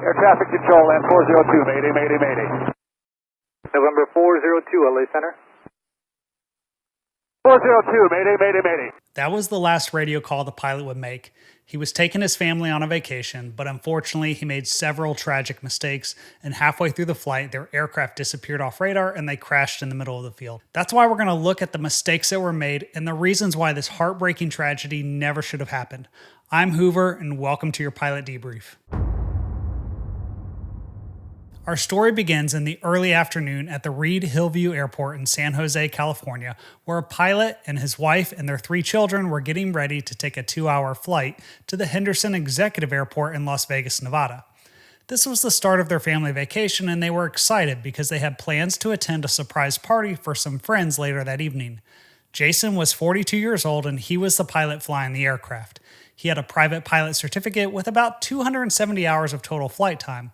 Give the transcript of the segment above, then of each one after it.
Air traffic control, land 402, mayday, mayday, mayday. November 402, LA Center. 402, mayday, mayday, mayday. That was the last radio call the pilot would make. He was taking his family on a vacation, but unfortunately he made several tragic mistakes, and halfway through the flight, their aircraft disappeared off radar and they crashed in the middle of the field. That's why we're going to look at the mistakes that were made and the reasons why this heartbreaking tragedy never should have happened. I'm Hoover, and welcome to your pilot debrief. Our story begins in the early afternoon at the Reed Hillview Airport in San Jose, California, where a pilot and his wife and their 3 children were getting ready to take a 2-hour flight to the Henderson Executive Airport in Las Vegas, Nevada. This was the start of their family vacation, and they were excited because they had plans to attend a surprise party for some friends later that evening. Jason was 42 years old, and he was the pilot flying the aircraft. He had a private pilot certificate with about 270 hours of total flight time.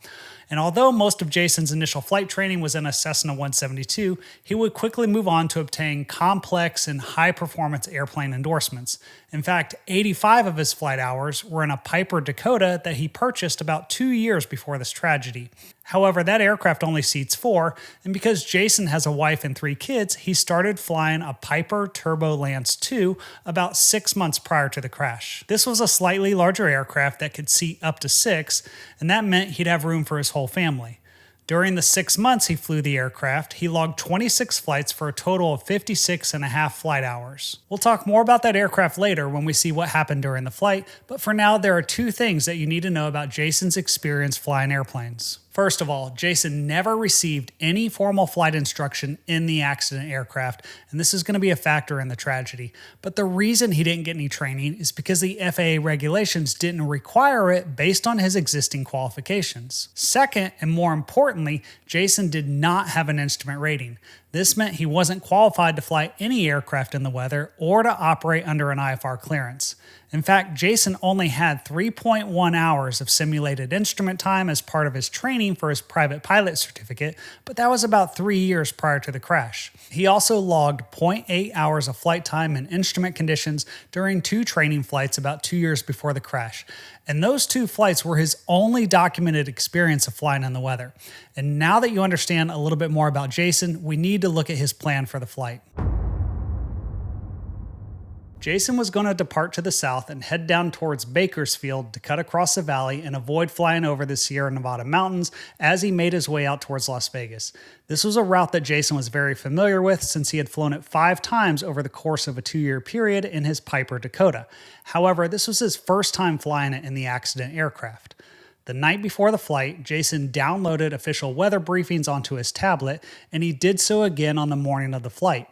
And although most of Jason's initial flight training was in a Cessna 172, he would quickly move on to obtain complex and high-performance airplane endorsements. In fact, 85 of his flight hours were in a Piper Dakota that he purchased about 2 years before this tragedy. However, that aircraft only seats 4, and because Jason has a wife and 3 kids, he started flying a Piper Turbo Lance II about 6 months prior to the crash. This was a slightly larger aircraft that could seat up to 6, and that meant he'd have room for his whole family. During the 6 months he flew the aircraft, he logged 26 flights for a total of 56.5 flight hours. We'll talk more about that aircraft later when we see what happened during the flight, but for now there are 2 things that you need to know about Jason's experience flying airplanes. First of all, Jason never received any formal flight instruction in the accident aircraft, and this is going to be a factor in the tragedy. But the reason he didn't get any training is because the FAA regulations didn't require it based on his existing qualifications. Second, and more importantly, Jason did not have an instrument rating. This meant he wasn't qualified to fly any aircraft in the weather or to operate under an IFR clearance. In fact, Jason only had 3.1 hours of simulated instrument time as part of his training for his private pilot certificate, but that was about 3 years prior to the crash. He also logged 0.8 hours of flight time in instrument conditions during 2 training flights about 2 years before the crash. And those 2 flights were his only documented experience of flying in the weather. And now that you understand a little bit more about Jason, we need to look at his plan for the flight. Jason was going to depart to the south and head down towards Bakersfield to cut across the valley and avoid flying over the Sierra Nevada mountains as he made his way out towards Las Vegas. This was a route that Jason was very familiar with since he had flown it 5 times over the course of a 2-year period in his Piper Dakota. However, this was his first time flying it in the accident aircraft. The night before the flight, Jason downloaded official weather briefings onto his tablet, and he did so again on the morning of the flight.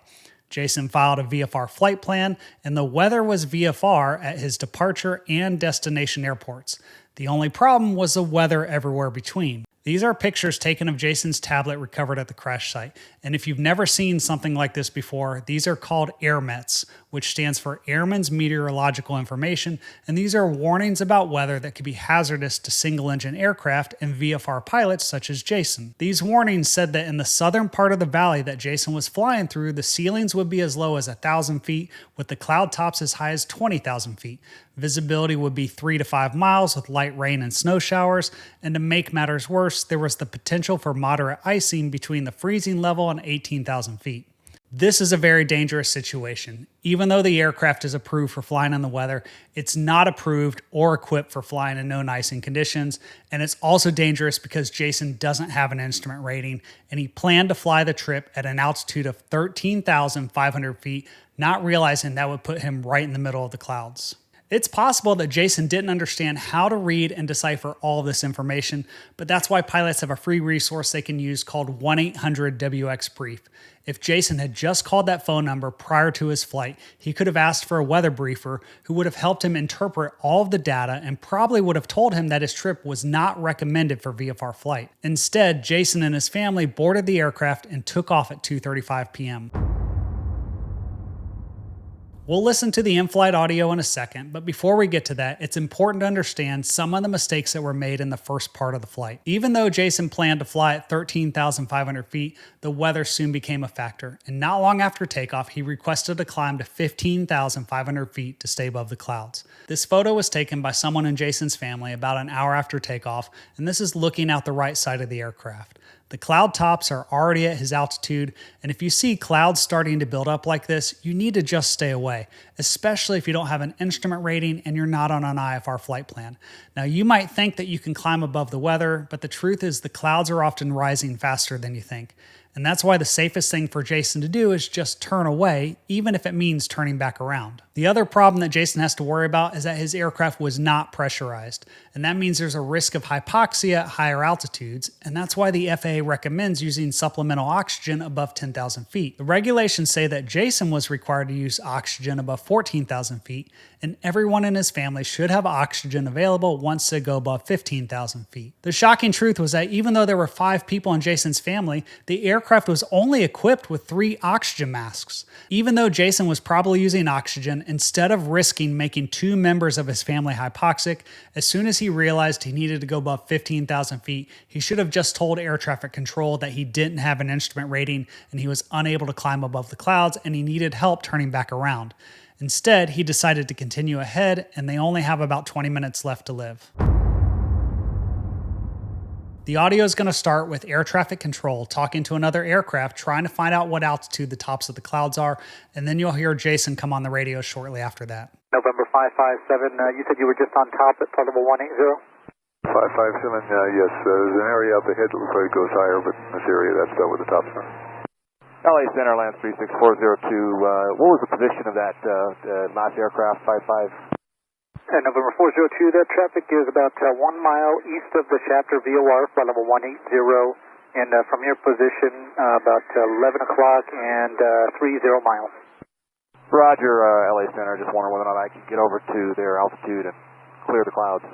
Jason filed a VFR flight plan, and the weather was VFR at his departure and destination airports. The only problem was the weather everywhere between. These are pictures taken of Jason's tablet recovered at the crash site. And if you've never seen something like this before, these are called AirMets, which stands for Airman's Meteorological Information. And these are warnings about weather that could be hazardous to single-engine aircraft and VFR pilots such as Jason. These warnings said that in the southern part of the valley that Jason was flying through, the ceilings would be as low as 1,000 feet, with the cloud tops as high as 20,000 feet. Visibility would be 3 to 5 miles with light rain and snow showers, and to make matters worse, there was the potential for moderate icing between the freezing level and 18,000 feet. This is a very dangerous situation. Even though the aircraft is approved for flying in the weather, it's not approved or equipped for flying in known icing conditions, and it's also dangerous because Jason doesn't have an instrument rating, and he planned to fly the trip at an altitude of 13,500 feet, not realizing that would put him right in the middle of the clouds. It's possible that Jason didn't understand how to read and decipher all of this information, but that's why pilots have a free resource they can use called 1-800-WX-BRIEF. If Jason had just called that phone number prior to his flight, he could have asked for a weather briefer who would have helped him interpret all of the data and probably would have told him that his trip was not recommended for VFR flight. Instead, Jason and his family boarded the aircraft and took off at 2:35 p.m. We'll listen to the in-flight audio in a second, but before we get to that, it's important to understand some of the mistakes that were made in the first part of the flight. Even though Jason planned to fly at 13,500 feet, the weather soon became a factor, and not long after takeoff, he requested a climb to 15,500 feet to stay above the clouds. This photo was taken by someone in Jason's family about an hour after takeoff, and this is looking out the right side of the aircraft. The cloud tops are already at his altitude, and if you see clouds starting to build up like this, you need to just stay away, especially if you don't have an instrument rating and you're not on an IFR flight plan. Now, you might think that you can climb above the weather, but the truth is the clouds are often rising faster than you think. And that's why the safest thing for Jason to do is just turn away, even if it means turning back around. The other problem that Jason has to worry about is that his aircraft was not pressurized, and that means there's a risk of hypoxia at higher altitudes, and that's why the FAA recommends using supplemental oxygen above 10,000 feet. The regulations say that Jason was required to use oxygen above 14,000 feet, and everyone in his family should have oxygen available once they go above 15,000 feet. The shocking truth was that even though there were 5 people in Jason's family, the aircraft was only equipped with 3 oxygen masks. Even though Jason was probably using oxygen, instead of risking making 2 members of his family hypoxic, as soon as he realized he needed to go above 15,000 feet, he should have just told air traffic control that he didn't have an instrument rating and he was unable to climb above the clouds and he needed help turning back around. Instead, he decided to continue ahead, and they only have about 20 minutes left to live. The audio is going to start with air traffic control talking to another aircraft, trying to find out what altitude the tops of the clouds are, and then you'll hear Jason come on the radio shortly after that. November 557, you said you were just on top at flight level 180? 557, yes. There's an area up ahead that looks like it goes higher, but in this area, that's about where the tops are. LA Center, Lance 36402. What was the position of that last aircraft, 55? November 402, that traffic is about 1 mile east of the Shafter VOR, flight level 180, and from your position, about 11 o'clock and 30 miles. Roger, LA Center. Just wondering whether or not I can get over to their altitude and clear the clouds.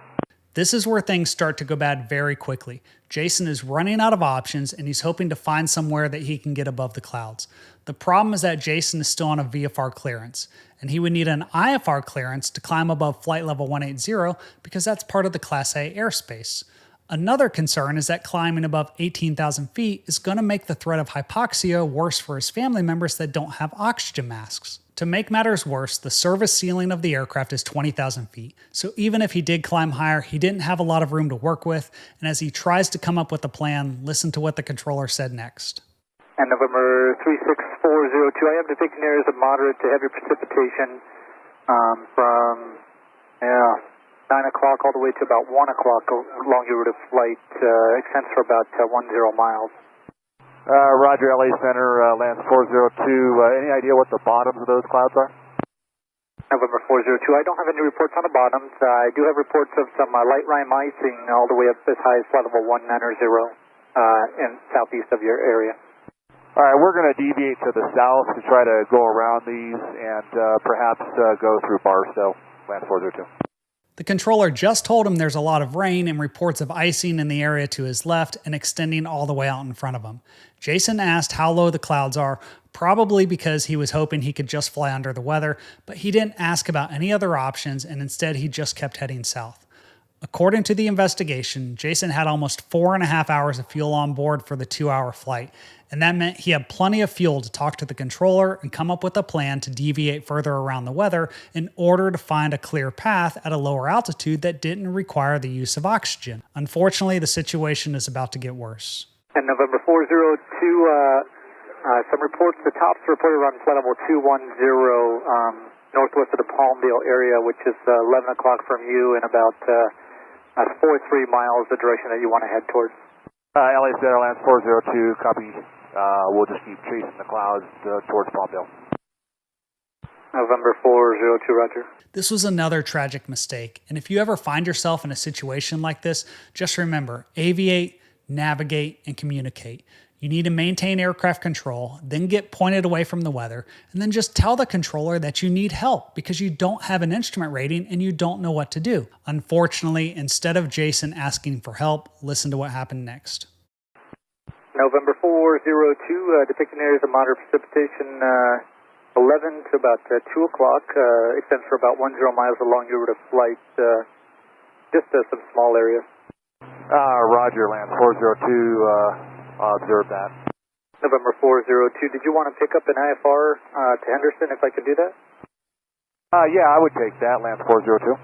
This is where things start to go bad very quickly. Jason is running out of options and he's hoping to find somewhere that he can get above the clouds. The problem is that Jason is still on a VFR clearance, and he would need an IFR clearance to climb above flight level 180 because that's part of the Class A airspace. Another concern is that climbing above 18,000 feet is going to make the threat of hypoxia worse for his family members that don't have oxygen masks. To make matters worse, the service ceiling of the aircraft is 20,000 feet, so even if he did climb higher, he didn't have a lot of room to work with, and as he tries to come up with a plan, listen to what the controller said next. And November 36402, I am detecting areas of moderate to heavy precipitation from 9 o'clock all the way to about 1 o'clock along your route of flight, extends for about 10 miles. Roger, LA Center, Lance 402. Any idea what the bottoms of those clouds are? November 402, I don't have any reports on the bottoms. I do have reports of some light rime icing all the way up as high as flight level 190 in southeast of your area. All right, we're going to deviate to the south to try to go around these and perhaps go through Barstow, Lance 402. The controller just told him there's a lot of rain and reports of icing in the area to his left and extending all the way out in front of him. Jason asked how low the clouds are, probably because he was hoping he could just fly under the weather, but he didn't ask about any other options and instead he just kept heading south. According to the investigation, Jason had almost 4.5 hours of fuel on board for the 2-hour flight, and that meant he had plenty of fuel to talk to the controller and come up with a plan to deviate further around the weather in order to find a clear path at a lower altitude that didn't require the use of oxygen. Unfortunately, the situation is about to get worse. And November 402, some reports, the tops reported around flight level 210 northwest of the Palmdale area, which is 11 o'clock from you and about 43 miles the direction that you want to head towards. LA Center, Lance 402, copy. We'll just keep chasing the clouds towards Palmdale. November 402, roger. This was another tragic mistake, and if you ever find yourself in a situation like this, just remember, aviate, navigate, and communicate. You need to maintain aircraft control, then get pointed away from the weather, and then just tell the controller that you need help because you don't have an instrument rating and you don't know what to do. Unfortunately, instead of Jason asking for help, listen to what happened next. November 402, depicting areas of moderate precipitation 11 to about 2 o'clock, extends for about 10 miles along your route of flight, just some small areas. Roger, land 402, observe that. November 402, did you want to pick up an IFR to Henderson if I could do that? Yeah, I would take that, land 402.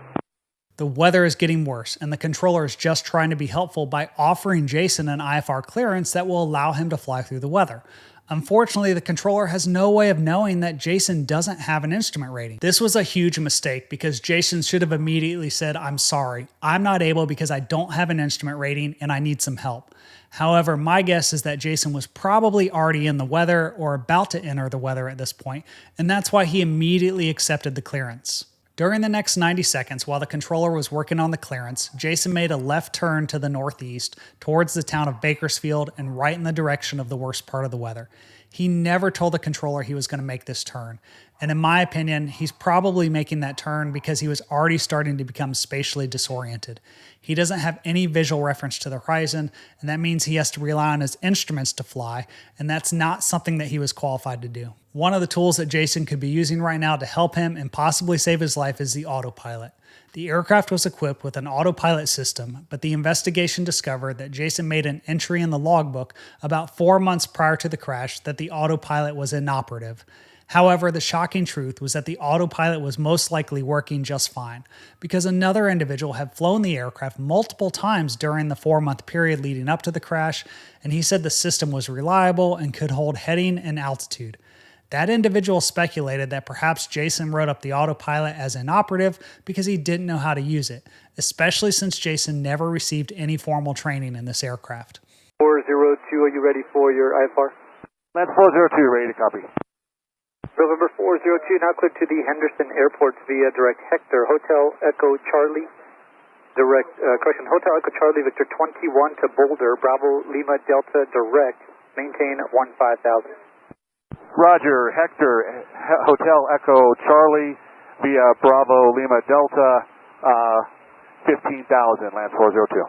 The weather is getting worse, and the controller is just trying to be helpful by offering Jason an IFR clearance that will allow him to fly through the weather. Unfortunately, the controller has no way of knowing that Jason doesn't have an instrument rating. This was a huge mistake because Jason should have immediately said, "I'm sorry, I'm not able because I don't have an instrument rating and I need some help." However, my guess is that Jason was probably already in the weather or about to enter the weather at this point, and that's why he immediately accepted the clearance. During the next 90 seconds, while the controller was working on the clearance, Jason made a left turn to the northeast towards the town of Bakersfield and right in the direction of the worst part of the weather. He never told the controller he was going to make this turn. And in my opinion, he's probably making that turn because he was already starting to become spatially disoriented. He doesn't have any visual reference to the horizon, and that means he has to rely on his instruments to fly, and that's not something that he was qualified to do. One of the tools that Jason could be using right now to help him and possibly save his life is the autopilot. The aircraft was equipped with an autopilot system, but the investigation discovered that Jason made an entry in the logbook about 4 months prior to the crash that the autopilot was inoperative. However, the shocking truth was that the autopilot was most likely working just fine, because another individual had flown the aircraft multiple times during the 4-month period leading up to the crash, and he said the system was reliable and could hold heading and altitude. That individual speculated that perhaps Jason wrote up the autopilot as inoperative because he didn't know how to use it, especially since Jason never received any formal training in this aircraft. 402, are you ready for your IFR? Land 402, ready to copy. November 402, now clear to the Henderson Airport via direct Hector, Hotel Echo Charlie, Hotel Echo Charlie, Victor 21 to Boulder, Bravo Lima Delta direct, maintain 15,000. Roger, Hector, Hotel Echo Charlie via Bravo Lima Delta, 15,000, land 402.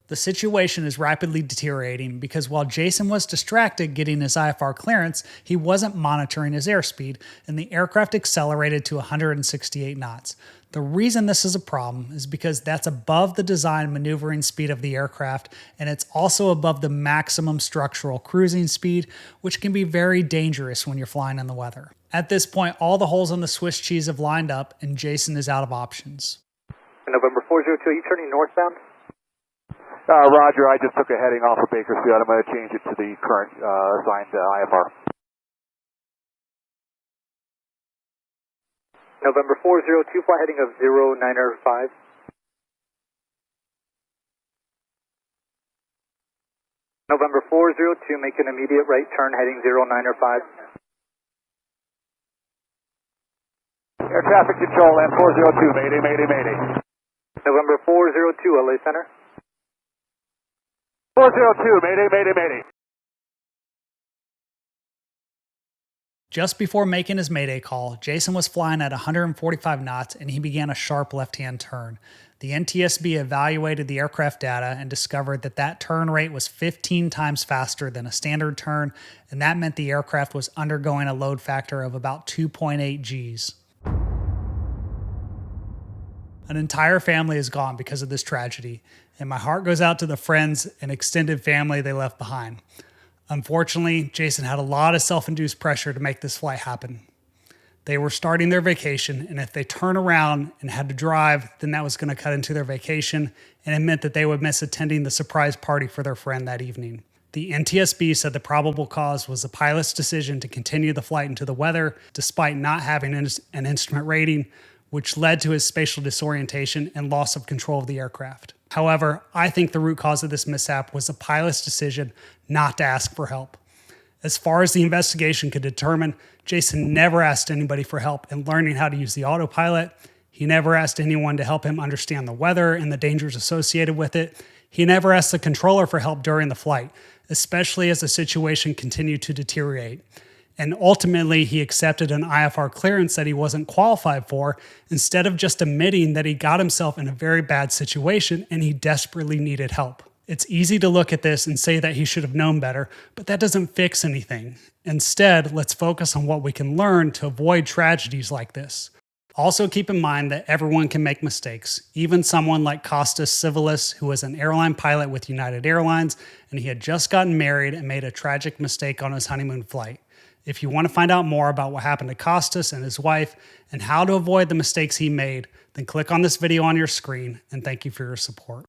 The situation is rapidly deteriorating because while Jason was distracted getting his IFR clearance, he wasn't monitoring his airspeed, and the aircraft accelerated to 168 knots. The reason this is a problem is because that's above the design maneuvering speed of the aircraft, and it's also above the maximum structural cruising speed, which can be very dangerous when you're flying in the weather. At this point, all the holes in the Swiss cheese have lined up, and Jason is out of options. November 402, are you turning northbound? Roger, I just took a heading off of Bakersfield. I'm going to change it to the current assigned IFR. November 402, fly heading of 0905. November 402, make an immediate right turn heading 0905. Air traffic control, land 402, mayday, mayday, mayday. November 402, LA Center. 402, mayday, mayday, mayday. Just before making his mayday call, Jason was flying at 145 knots and he began a sharp left-hand turn. The NTSB evaluated the aircraft data and discovered that that turn rate was 15 times faster than a standard turn, and that meant the aircraft was undergoing a load factor of about 2.8 Gs. An entire family is gone because of this tragedy, and my heart goes out to the friends and extended family they left behind. Unfortunately, Jason had a lot of self-induced pressure to make this flight happen. They were starting their vacation, and if they turn around and had to drive, then that was going to cut into their vacation, and it meant that they would miss attending the surprise party for their friend that evening. The NTSB said the probable cause was the pilot's decision to continue the flight into the weather despite not having an instrument rating, which led to his spatial disorientation and loss of control of the aircraft. However, I think the root cause of this mishap was the pilot's decision not to ask for help. As far as the investigation could determine, Jason never asked anybody for help in learning how to use the autopilot. He never asked anyone to help him understand the weather and the dangers associated with it. He never asked the controller for help during the flight, especially as the situation continued to deteriorate. And ultimately, he accepted an IFR clearance that he wasn't qualified for, instead of just admitting that he got himself in a very bad situation and he desperately needed help. It's easy to look at this and say that he should have known better, but that doesn't fix anything. Instead, let's focus on what we can learn to avoid tragedies like this. Also keep in mind that everyone can make mistakes, even someone like Kostas Sivilis, who was an airline pilot with United Airlines, and he had just gotten married and made a tragic mistake on his honeymoon flight. If you want to find out more about what happened to Kostas and his wife and how to avoid the mistakes he made, then click on this video on your screen, and thank you for your support.